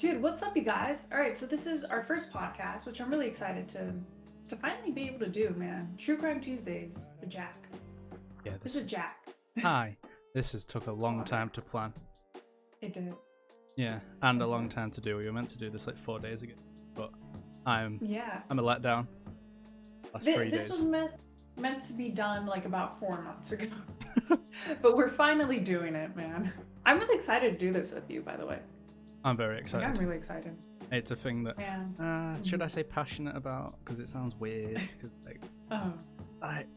Dude, what's up, you guys? All right, so this is our first podcast, which I'm really excited to finally be able to do, man. True Crime Tuesdays with Jack. Yeah, This this. is Jack. Hi. This has took a long Love it. time to plan. It did. Yeah, and a It long did. time to do. We were meant to do this like 4 days ago, but I'm Yeah. I'm a letdown. Last Th- three this was days. meant to be done like about 4 months ago, but we're finally doing it, man. I'm really excited to do this with you, by the way. I'm very Like, I'm excited. really excited, It's a thing that man. should I Mhm. say passionate about? Because it sounds weird. Cause like, Oh,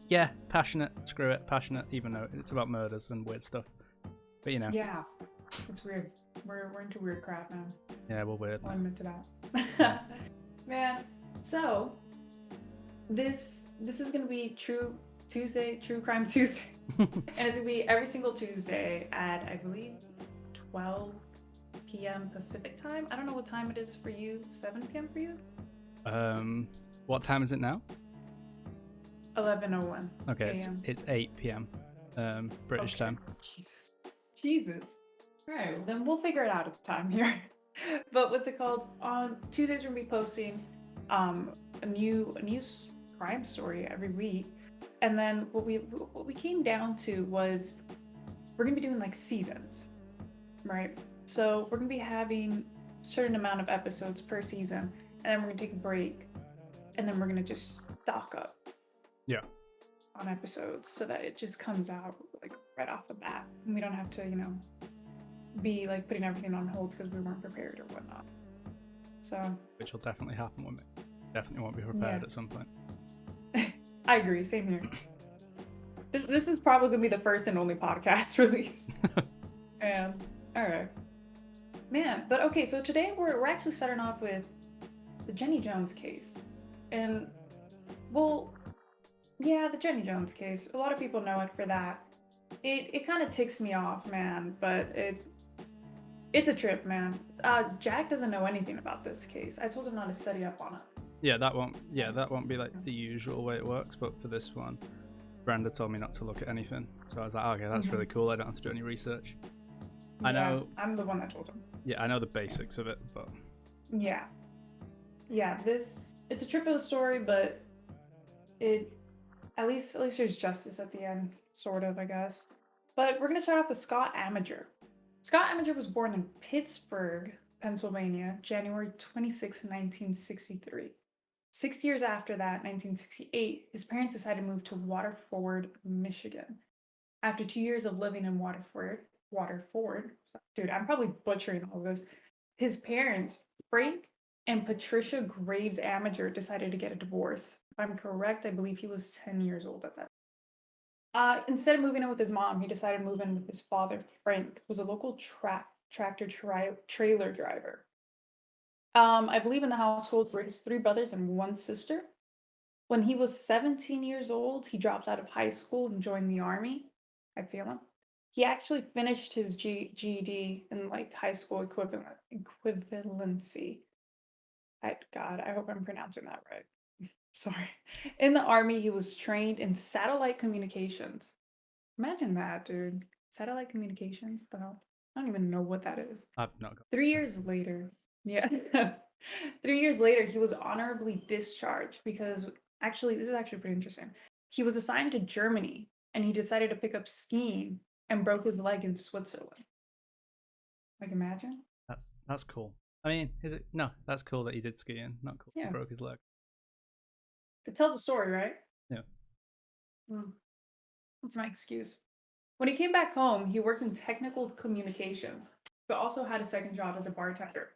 yeah, passionate. Screw it, passionate. Even though it's about murders and weird stuff. But yeah. It's weird. We're into weird crap, man. yeah, we're weird. I'll admit to Yeah. that. Man, so this is gonna be True Tuesday, True Crime Tuesday, and it's gonna be every single Tuesday at I believe 12 p.m. Pacific time. I don't know what time it is for you. 7 p.m. for you? What time is it now? 11:01 Okay, a.m. it's 8 p.m. British Okay. time. Jesus. Jesus. All right, well, then we'll figure it out at the time here. But what's it called? On Tuesdays, we're gonna be posting um, a new crime story every week, and then what we came down to was we're gonna be doing like seasons, right? So we're gonna be having a certain amount of episodes per season, and then we're gonna take a break, and then we're gonna just stock up Yeah. on episodes so that it just comes out like right off the bat, and we don't have to, be like putting everything on hold because we weren't prepared or whatnot. So Which will definitely happen with me. Definitely won't be yeah, prepared at some point. I agree. Same here. This is probably gonna be the first and only podcast release. And all right, man. But okay, so today we're actually starting off with the Jenny Jones case, and well, yeah, the Jenny Jones case. A lot of people know it for that. It kind of ticks me off, man. But it's a trip, man. Jack doesn't know anything about this case. I told him not to study up on it. Yeah, that won't. Yeah, that won't be like the usual way it works. But for this one, Brenda told me not to look at anything, so I was like, okay, that's really cool. I don't have to do any research. I Yeah, know. I'm the one that told him. Yeah, I know the basics of it, but Yeah, yeah. It's a trip of a story, but it at least there's justice at the end, sort of, I guess. But we're gonna start off with Scott Amedure. Scott Amedure was born in Pittsburgh, Pennsylvania, January 26, 1963. 6 years after that, 1968, his parents decided to move to Waterford, Michigan. After 2 years of living in Waterford, dude, I'm probably butchering all this. His parents, Frank and Patricia Graves Amager, decided to get a divorce. If I'm correct, I believe he was 10 years old at that. Instead of moving in with his mom, he decided to move in with his father, Frank, who was a local tractor trailer driver. I believe in the household were his three brothers and one sister. When he was 17 years old, he dropped out of high school and joined the army. I feel him. He actually finished his GED in like high school equivalency. God, I hope I'm pronouncing that right. Sorry. In the army, he was trained in satellite communications. Imagine that, dude. Satellite communications? What the hell? I don't even know what that is. I've not got. 3 years later, yeah. 3 years later, he was honorably discharged because actually, this is actually pretty interesting. He was assigned to Germany and he decided to pick up skiing and broke his leg in Switzerland. Like, imagine? That's cool. I mean, is it? No, that's cool that he did skiing. Not cool. He Yeah. broke his leg. It tells a story, right? Yeah. Mm, that's my excuse. When he came back home, he worked in technical communications, but also had a second job as a bartender,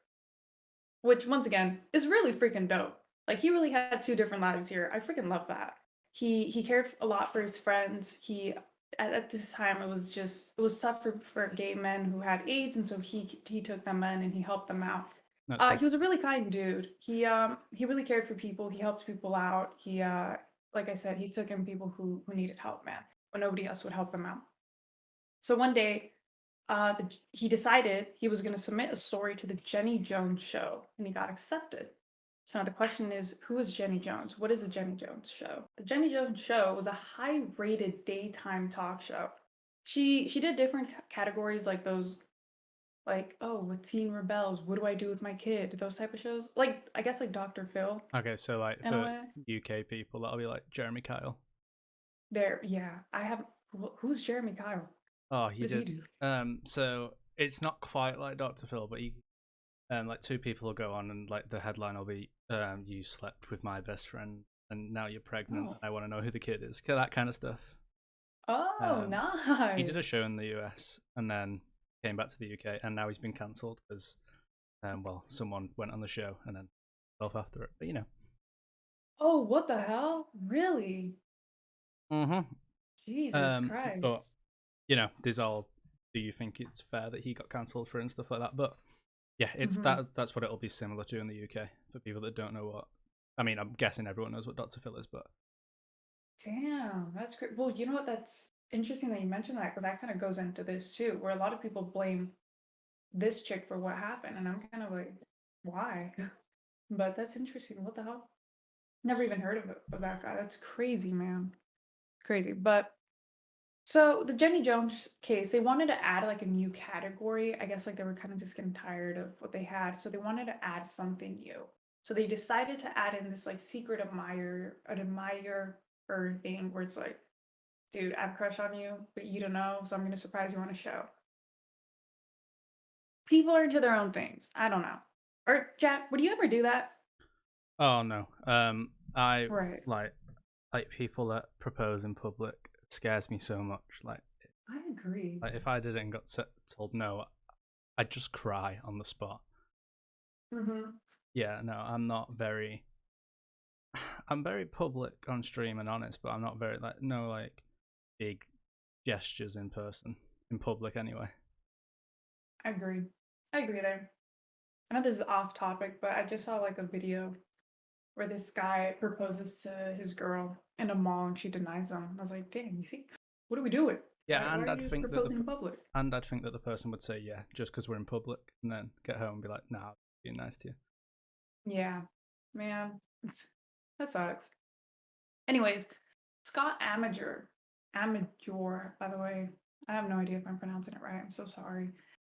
which once again is really freaking dope. Like he really had two different lives here. I freaking love that. He cared a lot for his friends. He at this time it was tough for gay men who had AIDS, and so he took them in and he helped them out. That's good. He was a really kind dude. He really cared for people. He helped people out. Like I said, he took in people who needed help, man, when nobody else would help them out. So one day, he decided he was going to submit a story to the Jenny Jones show, and he got accepted. So now the question is, who is Jenny Jones? What is the Jenny Jones show? The Jenny Jones show was a high-rated daytime talk show. She did different categories like those like, oh, with Teen Rebels, what do I do with my kid? Those type of shows. Like, I guess like Dr. Phil Okay, so like in a for way. UK people, that'll be like Jeremy Kyle. There, yeah. Who's Jeremy Kyle? What Oh, he does he did. do? So it's not quite like Dr. Phil, but he like two people will go on and like the headline will be you slept with my best friend and now you're pregnant and Oh. I want to know who the kid is. That kind of stuff. Oh, He did a nice. show in the US and then came back to the UK and now he's been cancelled because well, someone went on the show and then off after it. But you know. Oh, what the hell? Really? Mhm. Jesus But Christ. you know, there's all. Do you think it's fair that he got cancelled for and stuff like that? But yeah, it's Hmm. That's what it'll be similar to in the UK for people that don't know what. I mean, I'm guessing everyone knows what Dr. Phil is, but Damn, that's great. Well, you know what? That's interesting that you mentioned that because that kind of goes into this too, where a lot of people blame this chick for what happened, and I'm kind of like, why? But that's interesting. What the hell? Never even heard of that guy. That's crazy, man. Crazy. But so the Jenny Jones case, they wanted to add like a new category. I guess like they were kind of just getting tired of what they had, so they wanted to add something new. So they decided to add in this like secret admirer thing where it's like, dude, I have a crush on you, but you don't know, so I'm gonna surprise you on a show. People are into their own things. I don't know. Or Jack, would you ever do that? oh no, I Right. like people that propose in public scares me so much. I agree. Like if I did it and got told no, I'd just cry on the spot. Hmm. Yeah, no, I'm not very. I'm very public on stream and honest, but I'm not very like no like big gestures in person in public anyway. I agree. I agree there. I know this is off topic, but I just saw like a video where this guy proposes to his girl in a mall and she denies him. I was like, damn, you see, what are we doing? Why Yeah, are you proposing in public? and I'd think that the person would say yeah just because we're in public, and then get home and be like, nah, being nice to you. Yeah, man, that sucks. Anyways, Scott Amedure, by the way, I have no idea if I'm pronouncing it right. I'm so sorry.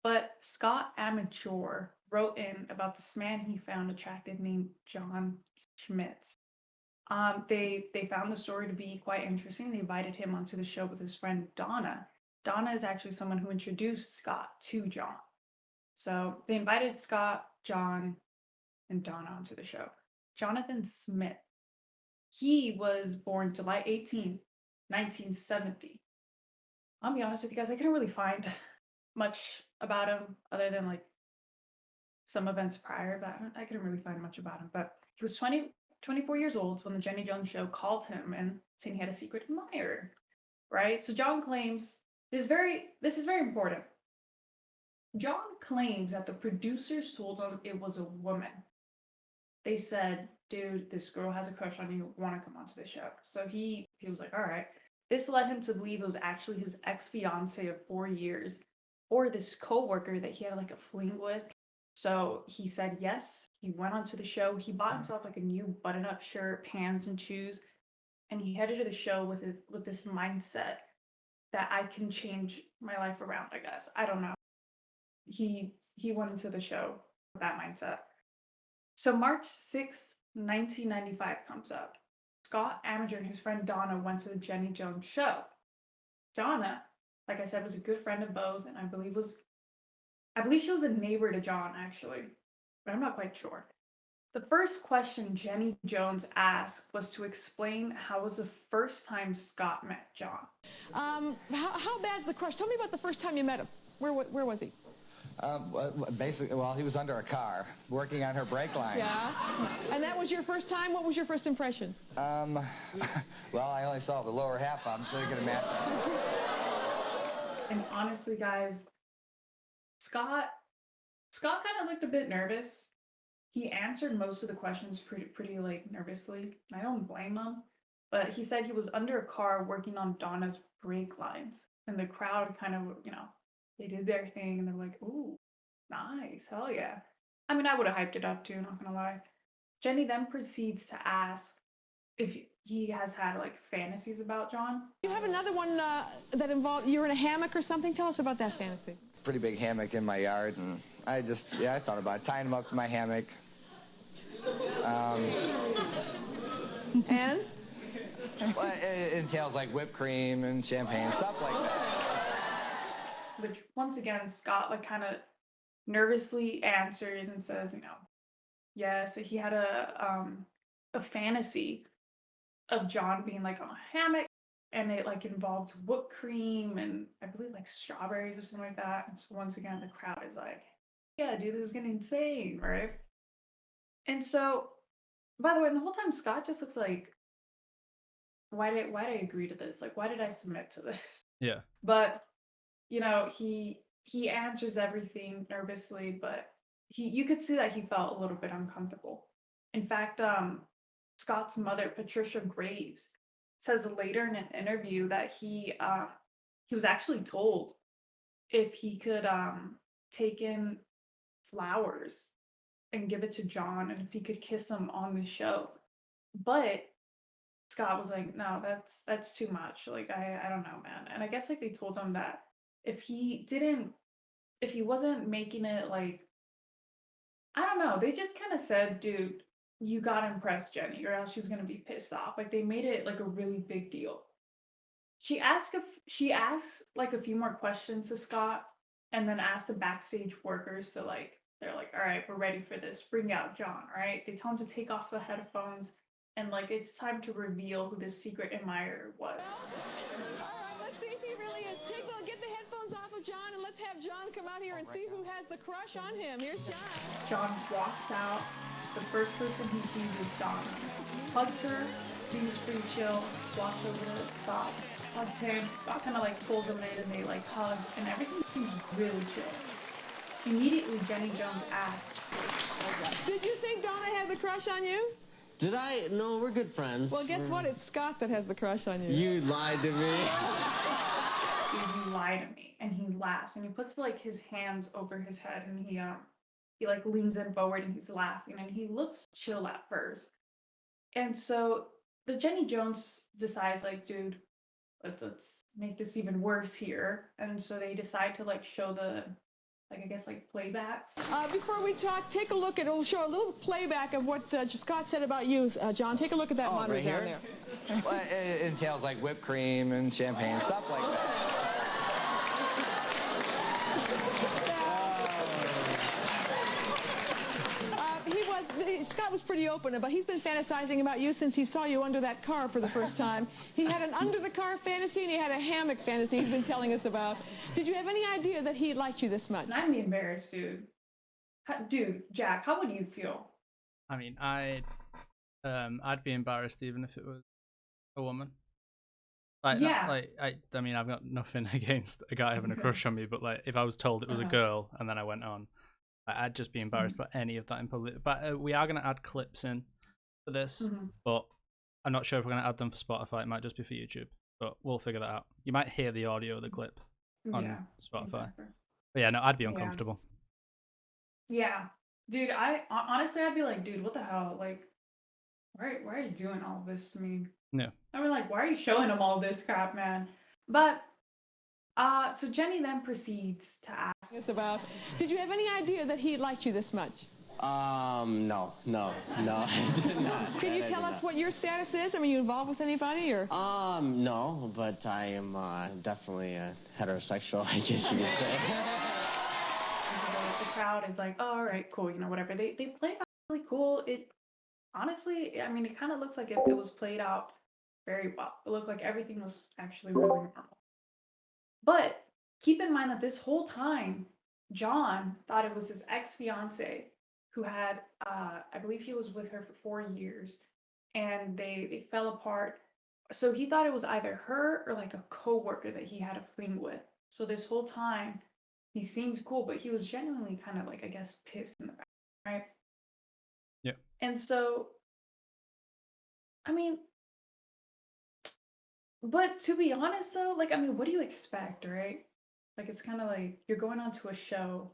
But Scott Amedure wrote in about this man he found attractive named John Schmitz. They found the story to be quite interesting. They invited him onto the show with his friend Donna. Donna is actually someone who introduced Scott to John. So they invited Scott, John, and Donna onto the show. Jonathan Smith. He was born July 18th, 1970. I'll be honest with you guys, I couldn't really find much about him other than like some events prior, but I couldn't really find much about him. But he was 24 years old when the Jenny Jones show called him and saying he had a secret admirer, right? So John claims this is very important. John claims that the producers told him it was a woman. They said, dude, this girl has a crush on you, want to come onto the show. So he was like, all right. This led him to believe it was actually his ex-fiance of 4 years or this coworker that he had like a fling with. So he said yes. He went onto the show. He bought himself like a new button-up shirt, pants, and shoes, and he headed to the show with this mindset that I can change my life around. I guess I don't know. He went into the show with that mindset. So March 6th, 1995 comes up. Scott Amedure and his friend Donna went to the Jenny Jones show. Donna, like I said, was a good friend of both, and I believe she was a neighbor to John actually, but I'm not quite sure. The first question Jenny Jones asked was to explain how was the first time Scott met John. How bad's the crush? Tell me about the first time you met him. Where was he? Basically, well, he was under a car working on her brake line. Yeah. And that was your first time? What was your first impression? Well, I only saw the lower half of him, so you can imagine. And honestly, guys, Scott Scott kind of looked a bit nervous. He answered most of the questions pretty like nervously. I don't blame him, but he said he was under a car working on Donna's brake lines, and the crowd kind of they did their thing, and they're like, "Ooh, nice, hell yeah." I mean, I would have hyped it up too. Not gonna lie. Jenny then proceeds to ask if he has had like fantasies about John. You have another one that involved, you were in a hammock or something? Tell us about that fantasy. pretty big hammock in my yard, and I thought about tying him up to my hammock. And? Well, it entails like whipped cream and champagne, stuff like that. Which once again, Scott like kind of nervously answers and says, yes, that he had a fantasy of John being like on a hammock, and it like involved whipped cream and I believe like strawberries or something like that. And so once again, the crowd is like, yeah, dude, this is getting insane, right? And so, by the way, the whole time Scott just looks like, why did I agree to this? Like, why did I submit to this? Yeah. But he answers everything nervously, but you could see that he felt a little bit uncomfortable. In fact, Scott's mother, Patricia Graves, says later in an interview that he was actually told if he could take in flowers and give it to John and if he could kiss him on the show. But Scott was like, no, that's too much. Like I don't know, man. And I guess like they told him that if he wasn't making it like, I don't know, they just kind of said, dude, you gotta impress Jenny or else she's gonna be pissed off. Like they made it like a really big deal. She asked like a few more questions to Scott and then asked the backstage workers to like, they're like, all right, we're ready for this. Bring out John, right? They tell him to take off the headphones and like it's time to reveal who this secret admirer was. All right, let's see if he really is. Get the headphones off of John and let's have John come out here and see who has the crush on him. Here's John. John walks out. The first person he sees is Donna. Hugs her, seems pretty chill, walks over to Scott, hugs him. Scott kind of like pulls him in and they like hug, and everything seems really chill. Immediately, Jenny Jones asks, Did you think Donna had the crush on you? Did I? No, we're good friends. Well, guess what? It's Scott that has the crush on you. You lied to me. dude, you lie to me. And he laughs and he puts like his hands over his head and he like leans in forward and he's laughing and he looks chill at first. And so the Jenny Jones decides like, dude, let's make this even worse here. And so they decide to like show the like I guess like playbacks. Before we talk, take a look at it'll show a little playback of what Scott said about you, John. Take a look at that monitor right down here? there. Well, it entails like whipped cream and champagne, stuff like that. Scott was pretty open about he's been fantasizing about you since he saw you under that car for the first time. He had an under the car fantasy and he had a hammock fantasy he's been telling us about. Did you have any idea that he liked you this much? I'd be embarrassed, dude. Dude, Jack, how would you feel? I mean, I'd be embarrassed even if it was a woman. Like, Yeah. I mean, I've got nothing against a guy having a crush on me, but like, if I was told it was a girl and then I went on, I'd just be embarrassed about any of that in public. But we are going to add clips in for this, but I'm not sure if we're going to add them for Spotify. It might just be for YouTube, but we'll figure that out. You might hear the audio of the clip on Spotify. Exactly. But yeah, no, I'd be uncomfortable. Yeah. Dude, honestly, I'd be like, dude, what the hell? Like, why are you doing all this to me? No. I mean, like, why are you showing him all this crap, man? But, so Jenny then proceeds to ask. It's about, did you have any idea that he liked you this much? No, I did not. Can you tell us what your status is? Are you involved with anybody, or? No, but I am definitely heterosexual, I guess you could say. And so the crowd is like, oh, all right, cool, whatever. They played out really cool. It honestly, I mean, it kind of looks like it was played out very well. It looked like everything was actually really normal. But keep in mind that this whole time, John thought it was his ex-fiance who had, I believe he was with her for 4 years, and they fell apart. So he thought it was either her or like a coworker that he had a fling with. So this whole time, he seemed cool, but he was genuinely kind of like, I guess, pissed in the back, right? Yeah. And so, I mean, but to be honest though, like, I mean, what do you expect, right? Like, it's kind of like you're going on to a show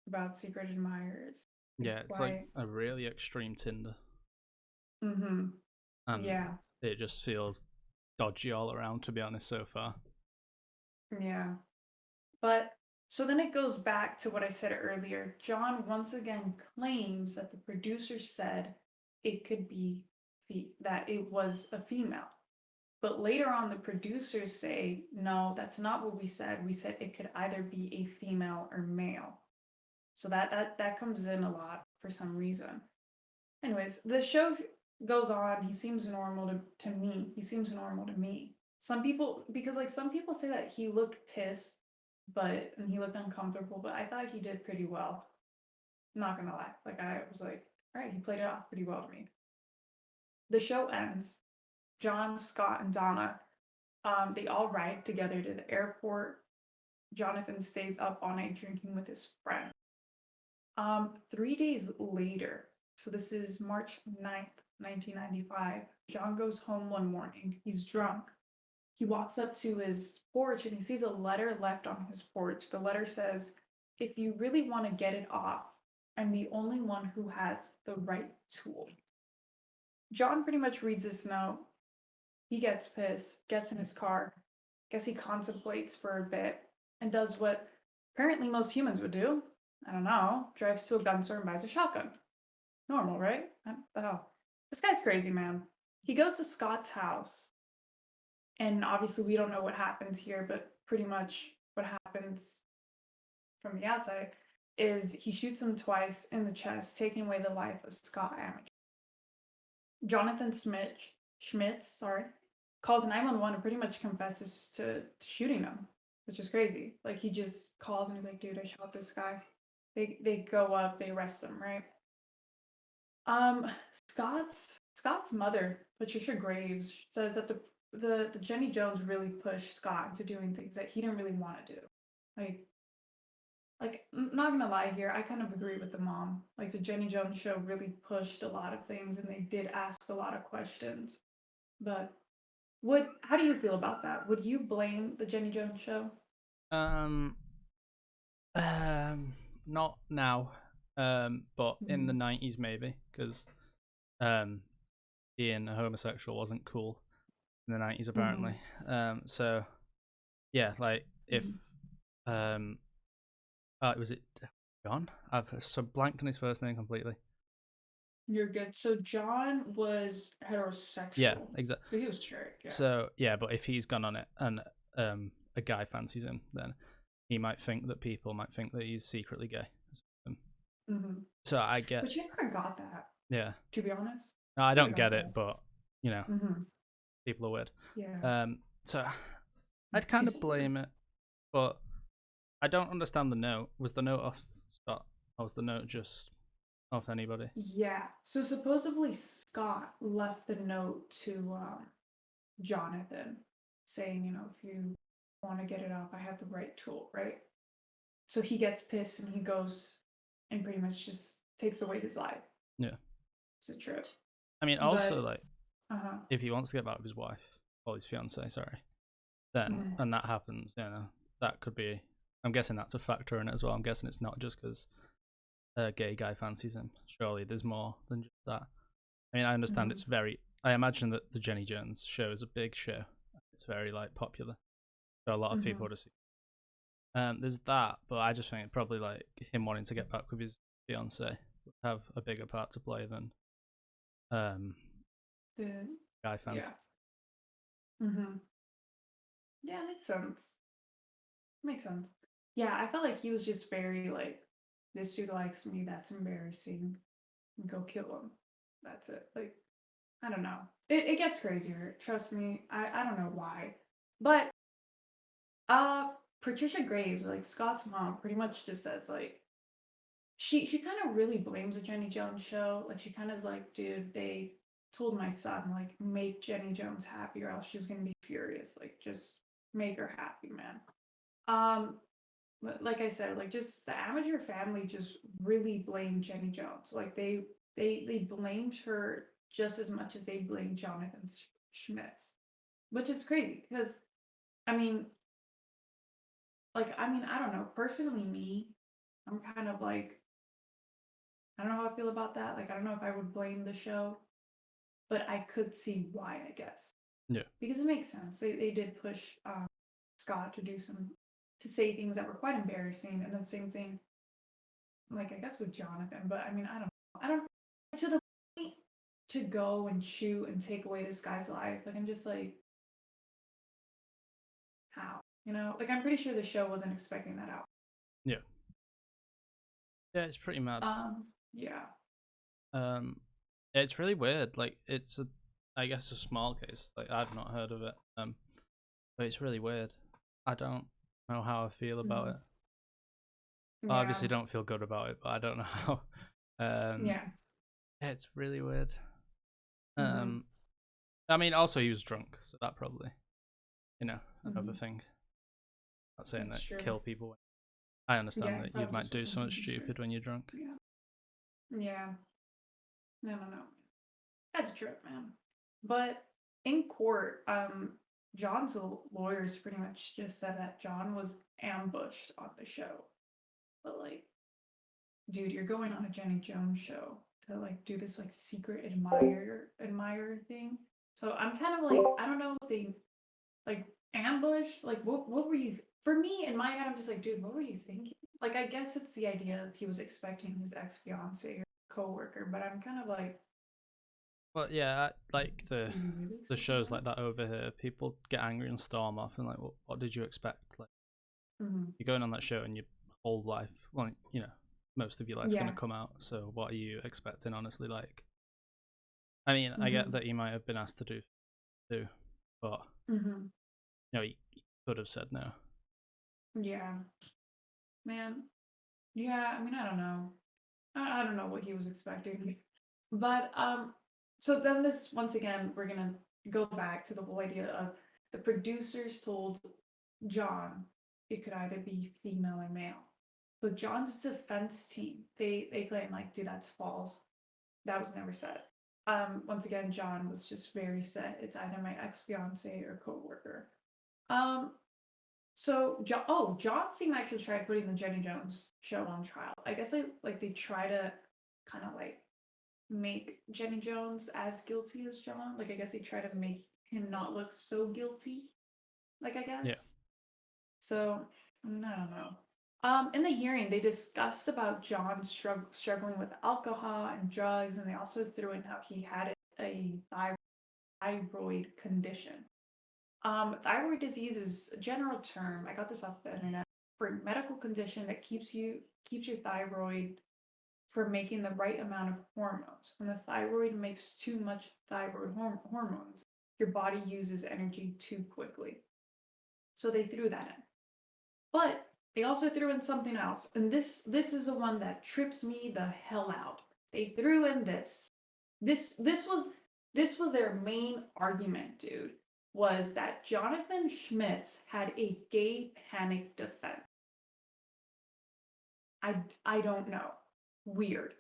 about secret admirers. Yeah, it's like a really extreme Tinder. Mm-hmm. Yeah. It just feels dodgy all around, to be honest, so far. Yeah. But so then it goes back to what I said earlier. John once again claims that the producer said it could be that it was a female. But later on, the producers say, no, that's not what we said. We said it could either be a female or male. So that comes in a lot for some reason. Anyways, the show goes on. He seems normal to me. He seems normal to me. Some people, because like some people say that he looked pissed, and he looked uncomfortable, but I thought he did pretty well. Not gonna lie. Like I was like, all right, he played it off pretty well to me. The show ends. John, Scott, and Donna, they all ride together to the airport. Jonathan stays up all night drinking with his friend. 3 days later, so this is March 9th, 1995, John goes home one morning. He's drunk. He walks up to his porch and he sees a letter left on his porch. The letter says, if you really want to get it off, I'm the only one who has the right tool. John pretty much reads this note. He gets pissed, gets in his car. Guess he contemplates for a bit and does what apparently most humans would do. I don't know, drives to a gun store and buys a shotgun. Normal, right? What the hell? This guy's crazy, man. He goes to Scott's house, and obviously we don't know what happens here, but pretty much what happens from the outside is he shoots him twice in the chest, taking away the life of Scott Amedure. Jonathan Schmitz, calls 911 and pretty much confesses to shooting him, which is crazy. Like he just calls and he's like, "Dude, I shot this guy." They go up, they arrest him, right? Scott's mother, Patricia Graves, says that the Jenny Jones really pushed Scott into doing things that he didn't really want to do. Not gonna lie here, I kind of agree with the mom. Like the Jenny Jones show really pushed a lot of things, and they did ask a lot of questions. But how do you feel about that? Would you blame the Jenny Jones show? Um, Not now. But in the 90s maybe, because being a homosexual wasn't cool in the 90s apparently. So yeah, like if was it John? I've so blanked on his first name completely. You're good. So John was heterosexual. Yeah, exactly. So he was straight. Yeah. So yeah, but if he's gone on it and a guy fancies him, then he might think that people might think that he's secretly gay. So I get. But you never got that. Yeah. To be honest. No, I don't get it, but you know, people are weird. Yeah. So I'd kind of blame it, but I don't understand the note. Was the note off Scott, or was the note just off anybody? Yeah. So supposedly Scott left the note to Jonathan saying, if you want to get it off, I have the right tool, right? So he gets pissed and he goes and pretty much just takes away his life. Yeah. It's a trip. I mean, also if he wants to get back with his wife or his fiance, sorry, then and that happens, that could be. I'm guessing that's a factor in it as well. I'm guessing it's not just because a gay guy fancies him. Surely there's more than just that. I mean, I understand it's very. I imagine that the Jenny Jones show is a big show. It's very popular, so a lot of people to see. There's that, but I just think probably him wanting to get back with his fiance would have a bigger part to play than the guy fans. Yeah. Yeah, makes sense. Makes sense. Yeah, I felt like he was just very this dude likes me. That's embarrassing. Go kill him. That's it. I don't know. It gets crazier. Trust me. I don't know why, but Patricia Graves, Scott's mom, pretty much just says she kind of really blames the Jenny Jones show. She kind of is like, dude, they told my son make Jenny Jones happy or else she's gonna be furious. Just make her happy, man. Like I said, just the Amedure family just really blamed Jenny Jones. They blamed her just as much as they blamed Jonathan Schmitz, which is crazy because I mean, I don't know. Personally, me, I'm kind of I don't know how I feel about that. I don't know if I would blame the show, but I could see why, I guess. Yeah. Because it makes sense. They did push Scott to do some to say things that were quite embarrassing. And then same thing, like I guess with Jonathan, but I mean, I don't to the point to go and shoot and take away this guy's life. Like I'm just like, how? You know, like I'm pretty sure the show wasn't expecting that out. Yeah. Yeah, it's pretty mad. Yeah. It's really weird. Like it's I guess a small case. Like I've not heard of it. But it's really weird. I don't know how I feel about it. I Yeah. obviously don't feel good about it, but I don't know how. Yeah. It's really weird. Mhm. I mean, also he was drunk, so that probably, another Mhm. thing. Not saying That's that true. kill people. I understand Yeah, he that you probably might just do wasn't something thinking stupid straight. when you're drunk. Yeah. Yeah. No. That's a trip, man. But in court, John's lawyers pretty much just said that John was ambushed on the show. But like, dude, you're going on a Jenny Jones show to like do this like secret admirer thing. So I'm kind of like, I don't know what they like ambushed. Like, what were you? For me, in my head, I'm just like, dude, what were you thinking? Like, I guess it's the idea of he was expecting his ex fiance or coworker, but I'm kind of like, But yeah, like were you really the expecting shows that? like that over here, people get angry and storm off, and like, what did you expect? Like Mm-hmm. you're going on that show and your whole life, well, most of your life going to Yeah. come out. So what are you expecting? Honestly, like, I mean, I get Mm-hmm. that he might have been asked to do, but Mm-hmm. he could have said no. Yeah. Man. Yeah, I mean, I don't know. I don't know what he was expecting. But so then this once again we're gonna go back to the whole idea of the producers told John it could either be female or male. But John's defense team, they claim like, dude, that's false. That was never said. Once again, John was just very set. It's either my ex-fiance or coworker. Um, so John seemed actually tried putting the Jenny Jones show on trial. I guess they try to kind of like make Jenny Jones as guilty as John. Like I guess they try to make him not look so guilty. Like I Yeah. guess. So I mean, I don't know. In the hearing, they discussed about John struggling with alcohol and drugs, and they also threw in how he had a thyroid condition. Thyroid disease is a general term. I got this off the internet for a medical condition that keeps your thyroid from making the right amount of hormones. When the thyroid makes too much thyroid hormones, your body uses energy too quickly. So they threw that in. But they also threw in something else, and this is the one that trips me the hell out. They threw in this. This was their main argument, dude. Was that Jonathan Schmitz had a gay panic defense? I don't know. Weird.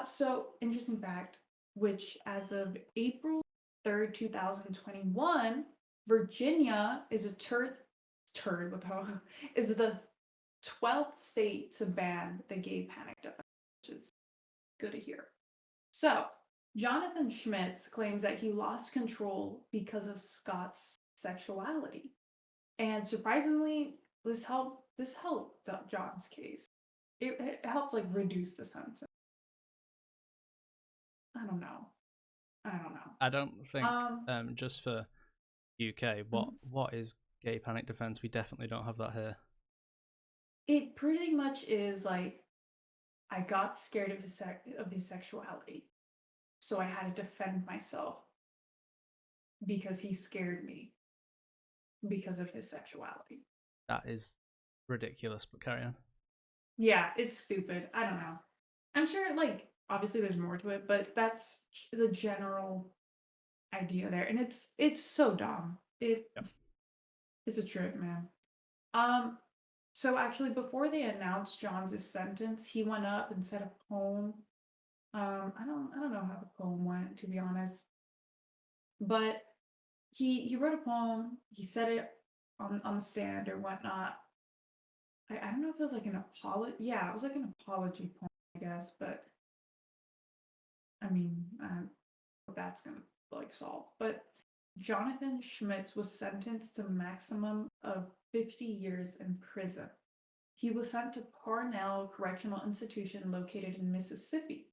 So interesting fact, which as of April 3rd, 2021, Virginia is a turd with is the 12th state to ban the gay panic defense, which is good to hear. So, Jonathan Schmitz claims that he lost control because of Scott's sexuality. And surprisingly, this helped John's case. It helped like reduce the sentence. I don't know. I don't know. I don't think Um, just for UK, mhm. what is gay panic defense? We definitely don't have that here. It pretty much is like I got scared of his sexuality, so I had to defend myself because he scared me because of his sexuality. That is ridiculous, but carry on. Yeah, it's stupid. I don't know. I'm sure, like, obviously there's more to it, but that's the general idea there, and it's so dumb. Yep. It's a trip, man. Um, so actually, before they announced John's sentence, he went up and said a poem. I don't know how the poem went, to be honest, but he wrote a poem. He said it on the stand or whatnot. I don't know if it was like an apology. Yeah, it was like an apology poem, I guess. But I mean, what that's gonna like solve. But Jonathan Schmitz was sentenced to maximum of 50 years in prison. He was sent to Parnell Correctional Institution located in Mississippi.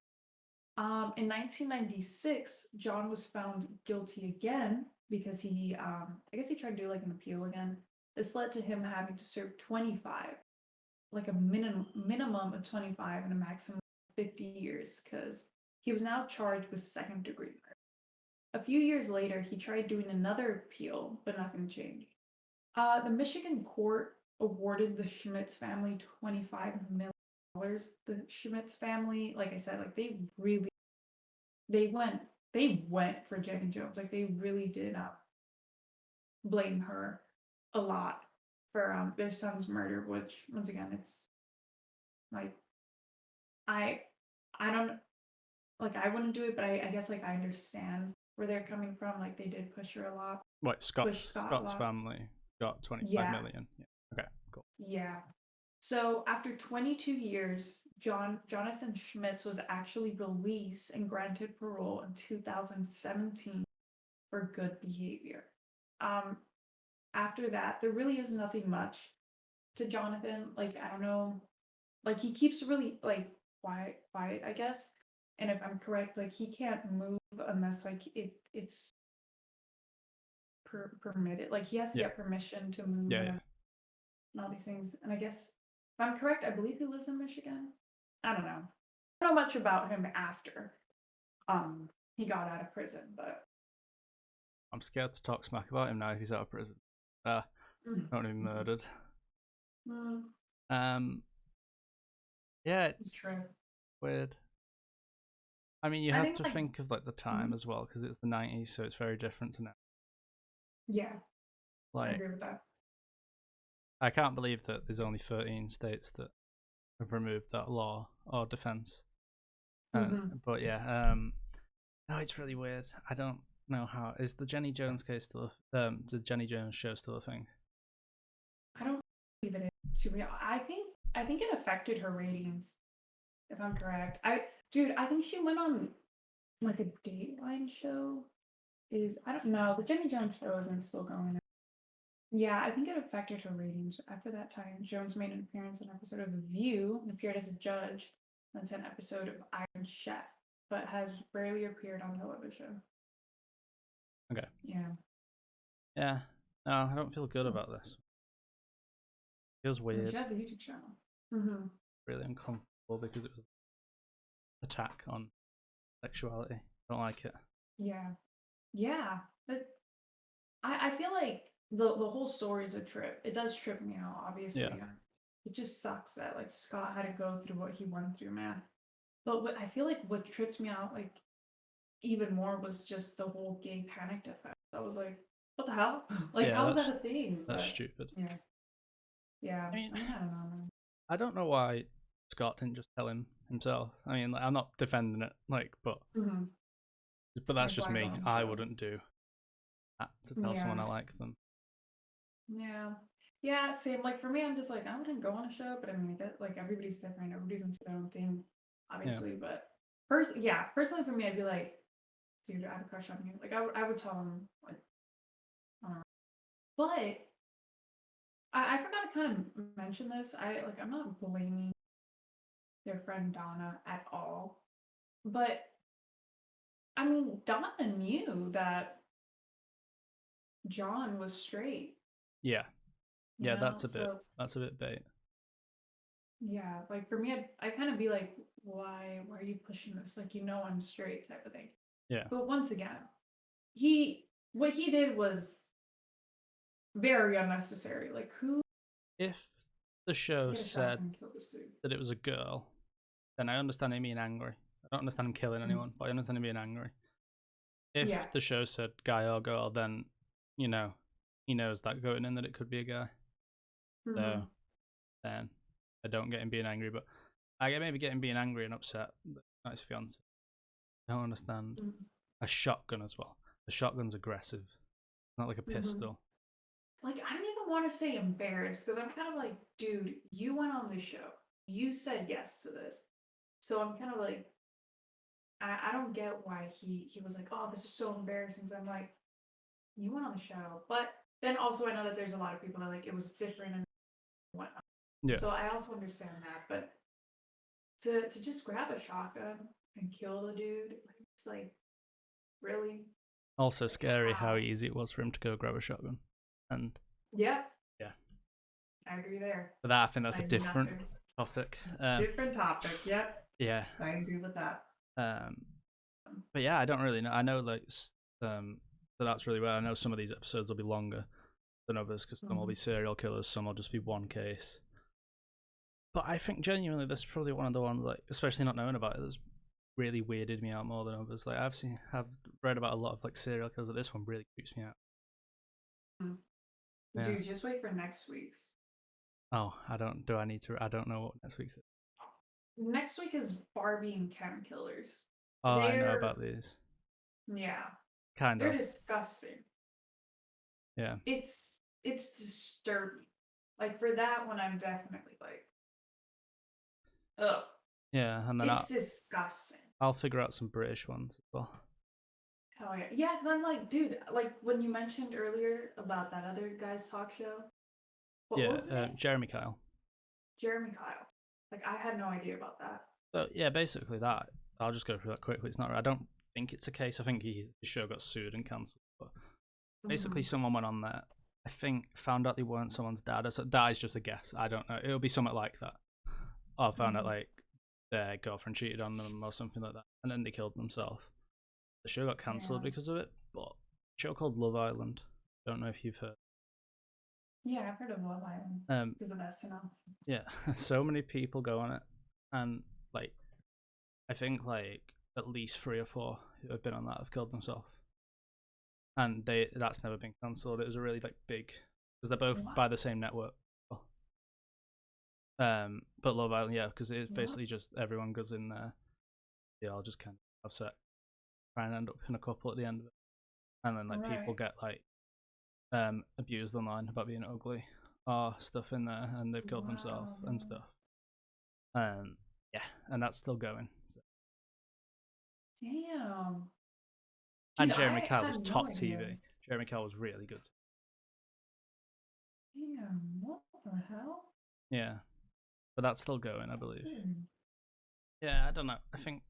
In 1996, John was found guilty again because I guess he tried to do like an appeal again. This led to him having to serve 25, like a minimum of 25 and a maximum of 50 years, because he was now charged with second-degree murder. A few years later, he tried doing another appeal, but nothing changed. The Michigan court awarded the Schmitz family $25 million. The Schmitz family, like I said, like they went they went for Jenny Jones. Like they really did blame her a lot for their son's murder, which once again it's like I I don't like I wouldn't do it, but I guess like I understand where they're coming from. Like they did push her a lot, Wait, push Scott a Scott's lot. family got 25 Yeah, million. Yeah. Okay, cool. yeah. So after 22 years, Jonathan Schmitz was actually released and granted parole in 2017 for good behavior. Um, After that, there really is nothing much to Jonathan. Like I don't know, like he keeps really like quiet, I guess. And if I'm correct, like he can't move unless like it's permitted. Like he has to Yeah, get permission to move yeah, and yeah. all these things. And I guess if I'm correct, I believe he lives in Michigan. I don't know. I don't know much about him after he got out of prison, but I'm scared to talk smack about him now if he's out of prison. mm, Not even murdered. mm, Um, yeah, it's it's true. weird. I mean, you I have think to like think of like the time as well because it's the 90s, so it's very different to now. yeah, I Like, agree with that. I can't believe that there's only 13 states that have removed that law or defense. Hmm. But yeah, no, it's really weird. I don't know how is the Jenny Jones case still the Jenny Jones show still a thing? I don't believe it is to be. I think it affected her ratings. If I'm correct, I think she went on like a Dateline show. I don't know. The Jenny Jones show isn't still going. Yeah, I think it affected her ratings. After that time, Jones made an appearance in an episode of The View and appeared as a judge on an episode of Iron Chef, but has rarely appeared on television. Okay. Yeah. Yeah. No, I don't feel good about this. Feels And she weird. has a YouTube channel. Hmm. Really uncomfortable because it was an attack on sexuality. I don't like it. Yeah. Yeah. But I feel like the whole story is a trip. It does trip me out, Yeah. obviously. It just sucks that like Scott had to go through what he went through, man. But what I feel like what tripped me out like even more was just the whole gay panic effect. I was like, what the hell? Like, Yeah, how is that a thing? that's But stupid. yeah, yeah. I mean, I mean, I don't know, man. I don't know why Scott didn't just tell him himself. I mean, like, I'm not defending it, like, Hmm. but that's Like, just why go me. on the I show? wouldn't do that to tell Yeah, someone I like them. yeah, yeah. Same. Like for me, I'm just like I wouldn't go on a show, but I mean, I get like everybody's different. Everybody's into their own thing, Yeah. obviously. But personally for me, I'd be like, dude, I have a crush on you. Like I would tell him like, uh, but I forgot to kind of mention this. I'm not blaming their friend Donna at all. But I mean, Donna knew that John was straight, Yeah. you Yeah, know? that's So a bit bait. yeah, like for me, I kind of be like, why are you pushing this? Like, you know, I'm straight type of thing. Yeah. But once again, what he did was very unnecessary. Like, who If the show get a said shotgun and kill this dude? that it was a girl, then I understand him being angry. I don't understand him killing anyone, but I understand him being angry. Yeah. If the show said guy or girl, then you know he knows that going in that it could be a guy. So Hmm. then I don't get him being angry, but I maybe get him being angry and upset. That his fiance. I don't understand a shotgun as well. The shotgun's aggressive, not like a Hmm. pistol. Like, I don't even want to say embarrassed because I'm kind of like, dude, you went on the show. You said yes to this. So I'm kind of like, I don't get why he was like, oh, this is so embarrassing. So I'm like, you went on the show, but then also I know that there's a lot of people that like it was different and whatnot. Yeah. So I also understand that, but to just grab a shotgun and kill the dude, it's like really Also scary how how? easy it was for him to go grab a shotgun. And Yeah, yeah, I agree there. for that I think that's a Like different nothing. topic. Different topic. Yep, Yeah. I agree with that. But yeah, I don't really know. I know like so that's really well. I know some of these episodes will be longer than others because some will be serial killers, some will just be one case. But I think genuinely this is probably one of the ones, like, especially not knowing about it, that's really weirded me out more than others. Like I've read about a lot of like serial killers, but this one really creeps me out. Yeah. Dude, just wait for next week's. Oh, I don't know what next week's is. Next week is Barbie and Ken killers. Oh, I know about these. Yeah. Kind They're of. disgusting. Yeah. It's disturbing. Like for that one, I'm definitely like, ugh. Yeah, and then it's disgusting. I'll figure out some British ones as well. Hell yeah. Yeah, because I'm like, dude, like when you mentioned earlier about that other guy's talk show. What was it? Jeremy Kyle. Jeremy Kyle. Like I had no idea about that. So yeah, basically that. I'll just go through that quickly. It's not. I don't think it's a case. I think his show got sued and cancelled. But basically, someone went on there. I think found out they weren't someone's dad. So that is just a guess. I don't know. It'll be something like that. Or found out like their girlfriend cheated on them or something like that, and then they killed themselves. The show got cancelled because of it. But a show called Love Island. Don't know if you've heard. Yeah, I've heard of Love Island. Because of SNL. Yeah, so many people go on it, and like, I think like at least 3 or 4 who have been on that have killed themselves, and that's never been cancelled. It was a really like big because they're both by the same network. But Love Island, yeah, because it's basically just everyone goes in there, they all just kind of upset, try and end up in a couple at the end of it, and then like people get like abused online about being ugly or stuff in there, and they've killed themselves and stuff. Yeah, and that's still going. So. Damn. And dude, Jeremy Kyle was top TV. Jeremy Kyle was really good. Damn, what the hell? Yeah, but that's still going, I believe. Yeah, I don't know. I think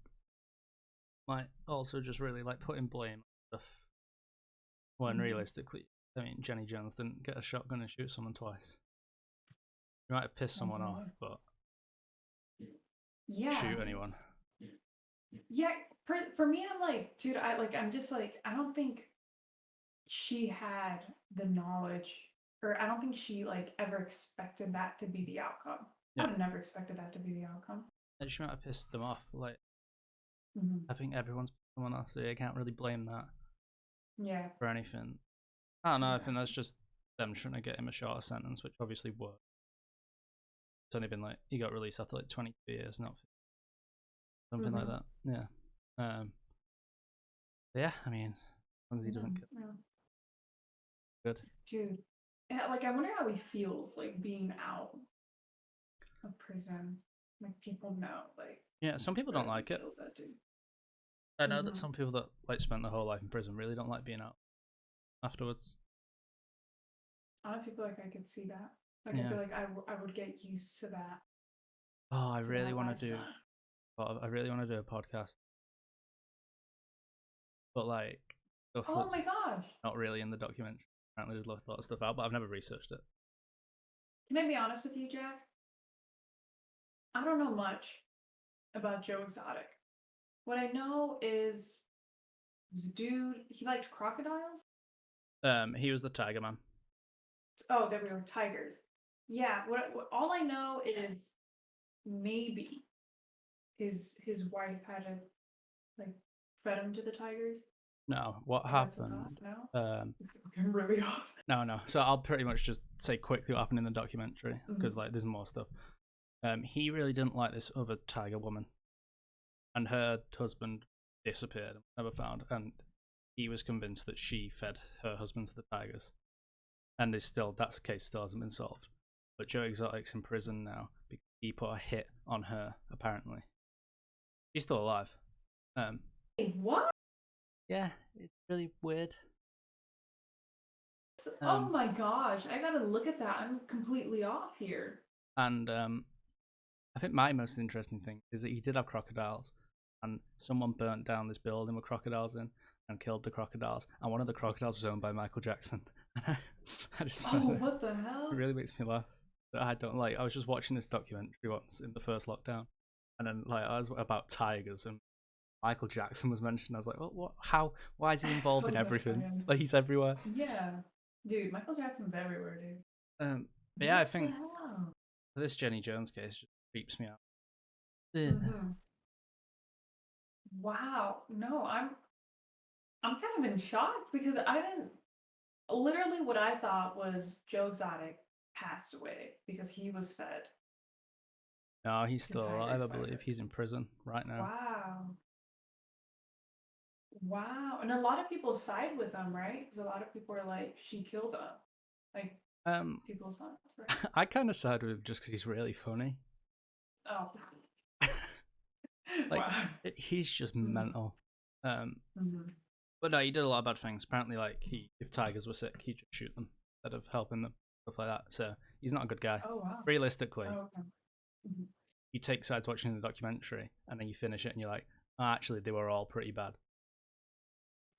might also just really like putting blame on stuff when realistically, I mean, Jenny Jones didn't get a shotgun and shoot someone twice. She might have pissed someone off, but shoot anyone. Yeah, for me, I'm like, dude, I'm just like, I don't think she had the knowledge, or I don't think she like ever expected that to be the outcome. Yeah. I would never expected that to be the outcome. And she might have pissed them off, like, I think everyone's pissed someone off, so I can't really blame that. Yeah. For anything. I don't know, exactly. I think that's just them trying to get him a shorter sentence, which obviously worked. It's only been like, he got released after like 22 years, not something like that. Yeah. Yeah, I mean, as long as he doesn't get good. Dude, like I wonder how he feels like being out of prison. Like people know, like yeah, some people don't like it. I know that some people that like spent their whole life in prison really don't like being out afterwards. Honestly, I feel like I could see that. Like I feel like I would get used to that. Oh, I really want to do. I really want to do a podcast, but like, oh my gosh, not really in the documentary. Apparently, there's a lot of stuff out, but I've never researched it. Can I be honest with you, Jack? I don't know much about Joe Exotic. What I know is, he was a dude. He liked crocodiles. He was the tiger man. Oh, there we go, tigers. Yeah. What all I know is maybe his wife had to like fed him to the tigers. No, what happened? No, I'm really off. No. So I'll pretty much just say quickly what happened in the documentary because like there's more stuff. He really didn't like this other tiger woman, and her husband disappeared, never found, and he was convinced that she fed her husband to the tigers, and that case still hasn't been solved. But Joe Exotic's in prison now because he put a hit on her. Apparently, she's still alive. What? Yeah, it's really weird. Oh my gosh, I gotta look at that. I'm completely off here. And I think my most interesting thing is that he did have crocodiles, and someone burnt down this building with crocodiles in and killed the crocodiles, and one of the crocodiles was owned by Michael Jackson. I just Oh, what the hell? it really makes me laugh. But I don't like. I was just watching this documentary once in the first lockdown, and then like I was about tigers, and Michael Jackson was mentioned. I was like, what? How? Why is he involved in everything? Like he's everywhere. Yeah, dude, Michael Jackson's everywhere, dude. But yeah, I What think the hell? this Jenny Jones case just creeps me out. Mhm. Wow. No, I'm kind of in shock because I didn't literally what I thought was Joe Exotic passed away because he was fed No, he's to still alive. tigers I by believe her. he's in prison right now. Wow. Wow. And a lot of people side with him, right? Because a lot of people are like, she killed him. Like people's sons, right? I kind of side with him just because he's really funny. Oh. Like Wow. he's just mental. Mhm. But no, he did a lot of bad things. Apparently, like if tigers were sick, he'd just shoot them instead of helping them, stuff like that. So he's not a good guy. Oh, wow. Realistically, Oh, okay. Mhm. you take sides watching the documentary, and then you finish it, and you're like, oh, actually, they were all pretty bad.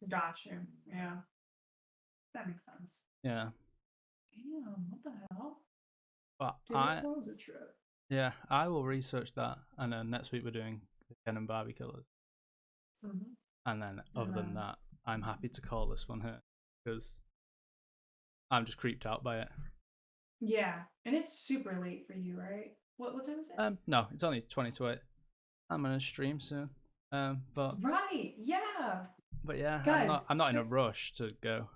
Got you. Yeah. That makes sense. Yeah. Damn, what the hell? But Dude, this was a trip. yeah, I will research that, and then next week we're doing the Ken and Barbie killers. Mhm. And then, other than that, I'm happy to call this one here because I'm just creeped out by it. Yeah, and it's super late for you, right? What time is it? No, it's only 20 to 8. I'm gonna stream soon. But Right, yeah. yeah, Guys, I'm not in a rush to go.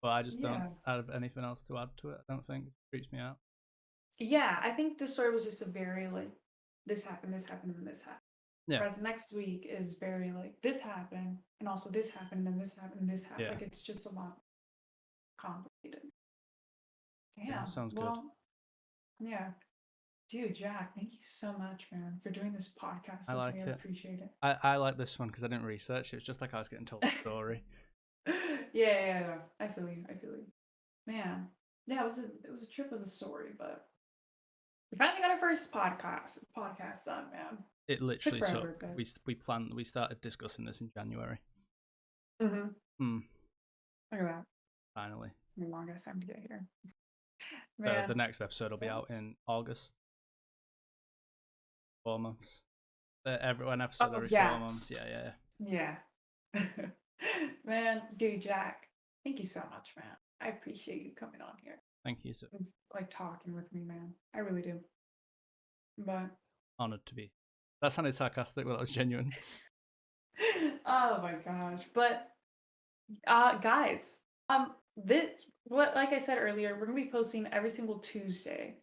But I just Yeah. don't have anything else to add to it. I don't think it creeps me out. Yeah, I think this story was just a very like this happened, this happened, and this happened. Yeah. Whereas next week is very like this happened, and also this happened, and this happened, and this happened. Yeah. Like it's just a lot complicated. Damn. Yeah, sounds good. Well, yeah. Dude, Jack, thank you so much, man, for doing this podcast. I like I it. appreciate it. I like this one because I didn't research it. It's just like I was getting told the story. Yeah. I feel you. Man, yeah, it was a trip of the story, but we finally got our first podcast done, man. It literally Took so forever, but we started discussing this in January. Look at that. Finally. The longest time to get here. So the next episode will be out in August. 4 months. One episode every 4 months. Yeah. Man, dude, Jack, thank you so much, man. I appreciate you coming on here. Thank you, sir. Like talking with me, man. I really do. But Honored to be. That sounded sarcastic, but that was genuine. oh my gosh. But guys, like I said earlier, we're gonna be posting every single Tuesday.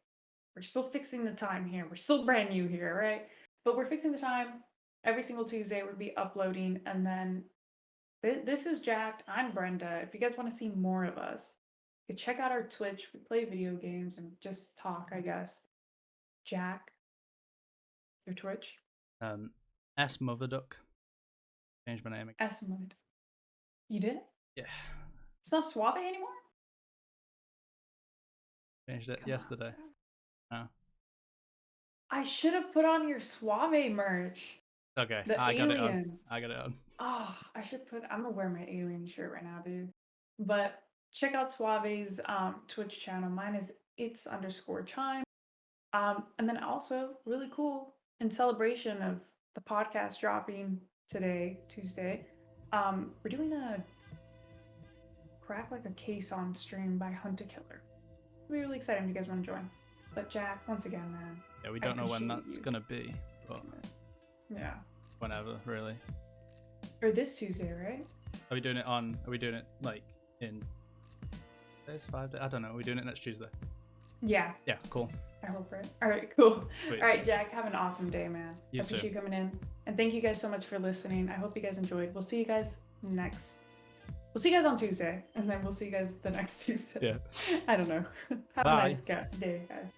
We're still fixing the time here. We're still brand new here, right? But we're fixing the time every single Tuesday. We'll be uploading, and then this is Jack. I'm Brenda. If you guys want to see more of us, you can check out our Twitch. We play video games and just talk, I guess. Jack, your Twitch? S Motherduck. Changed my name again. S Mud. You did? Yeah. It's not Suave anymore? Changed it yesterday. Oh. I should have put on your Suave merch. Okay, I got it on. Oh, I'm gonna wear my alien shirt right now, dude. But check out Suave's Twitch channel. Mine is its_chime. And then also really cool in celebration of the podcast dropping today, Tuesday. We're doing a crack like a case on stream by Hunt a Killer. It'll be really exciting if you guys want to join. But Jack, once again, man. Yeah, we don't know when that's gonna be, but yeah, whenever, really. Or this Tuesday, right? Are we doing it like in 5 days? I don't know. Are we doing it next Tuesday? Yeah. Yeah, cool. I hope, right? All right, cool. Sweet. All right, Jack, have an awesome day, man. You I appreciate too. you coming in. And thank you guys so much for listening. I hope you guys enjoyed. We'll see you guys on Tuesday, and then we'll see you guys the next Tuesday. Yeah. I don't know. Have Bye. a nice day, guys.